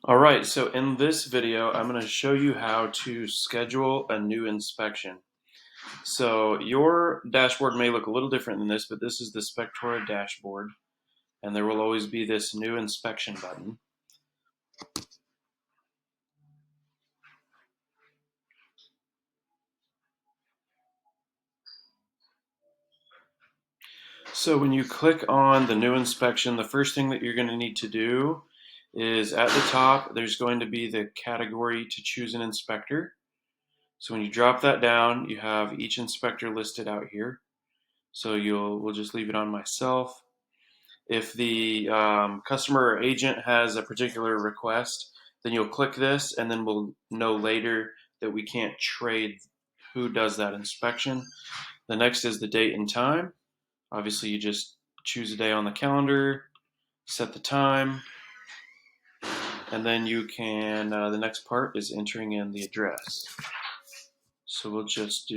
All right, so in this video, I'm going to show you how to schedule a new inspection. So your dashboard may look a little different than this, but this is the Spectora dashboard, and there will always be this new inspection button. So when you click on the new inspection, the first thing that you're going to need to do is at the top, there's going to be the category to choose an inspector. So when you drop that down, you have each inspector listed out here. So we'll just leave it on myself. If the customer or agent has a particular request, then you'll click this, and then we'll know later that we can't trade who does that inspection. The next is the date and time. Obviously, you just choose a day on the calendar, set the time, and then you can, the next part is entering in the address. So we'll just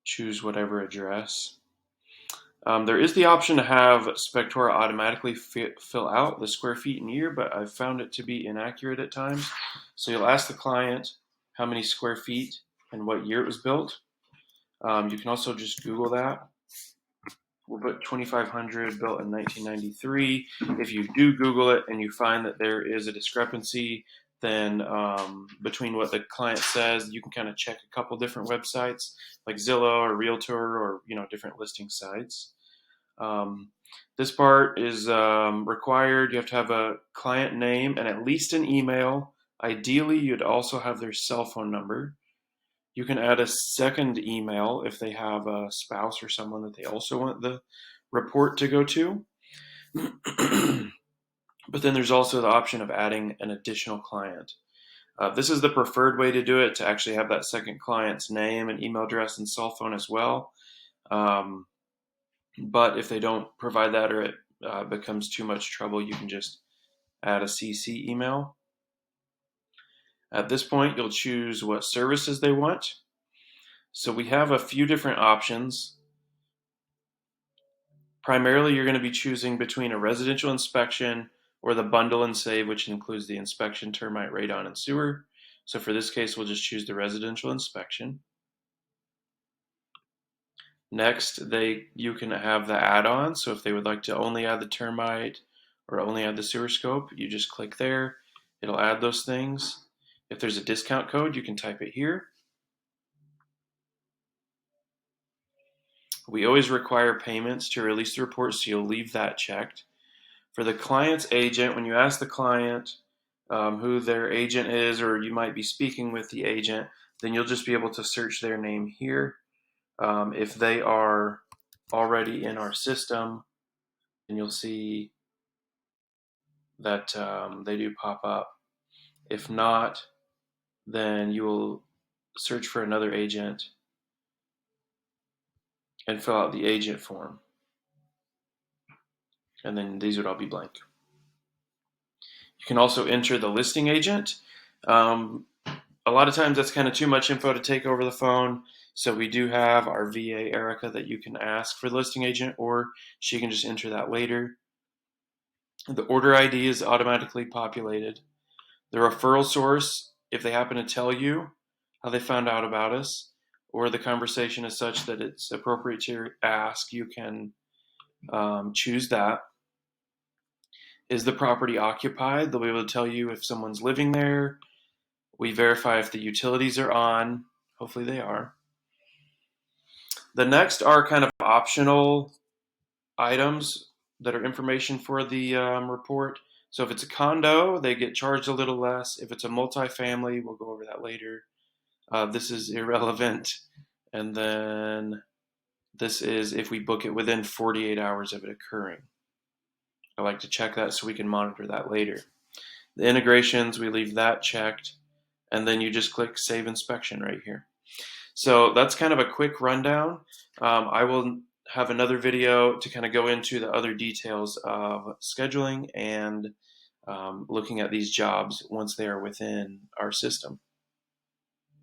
choose whatever address. There is the option to have Spectora automatically fill out the square feet and year, but I've found it to be inaccurate at times. So you'll ask the client how many square feet and what year it was built. You can also just Google that. We'll put 2500 built in 1993. If you do Google it and you find that there is a discrepancy, then between what the client says, you can kind of check a couple different websites like Zillow or Realtor or different listing sites. This part is required. You have to have a client name and at least an email. Ideally, you'd also have their cell phone number. You can add a second email if they have a spouse or someone that they also want the report to go to. But then there's also the option of adding an additional client. This is the preferred way to do it, to actually have that second client's name and email address and cell phone as well. But if they don't provide that, or it becomes too much trouble, you can just add a CC email. At this point, you'll choose what services they want. So we have a few different options. Primarily, you're going to be choosing between a residential inspection or the bundle and save, which includes the inspection, termite, radon, and sewer. So for this case, we'll just choose the residential inspection. Next, you can have the add-on. So if they would like to only add the termite or only add the sewer scope, you just click there. It'll add those things. If there's a discount code, you can type it here. We always require payments to release the report, so you'll leave that checked. For the client's agent, when you ask the client who their agent is, or you might be speaking with the agent, then you'll just be able to search their name here. If they are already in our system, then you'll see that they do pop up. If not, then you will search for another agent and fill out the agent form. And then these would all be blank. You can also enter the listing agent. A lot of times that's kind of too much info to take over the phone. So we do have our VA, Erica, that you can ask for the listing agent, or she can just enter that later. The order ID is automatically populated. The referral source, if they happen to tell you how they found out about us, or the conversation is such that it's appropriate to ask, you can choose that. Is the property occupied? They'll be able to tell you if someone's living there. We verify if the utilities are on. Hopefully they are. The next are kind of optional items that are information for the report. So if it's a condo, they get charged a little less. If it's a multifamily, we'll go over that later. This is irrelevant. And then this is if we book it within 48 hours of it occurring. I like to check that so we can monitor that later. The integrations, we leave that checked. And then you just click Save Inspection right here. So that's kind of a quick rundown. I will have another video to kind of go into the other details of scheduling and looking at these jobs once they are within our system.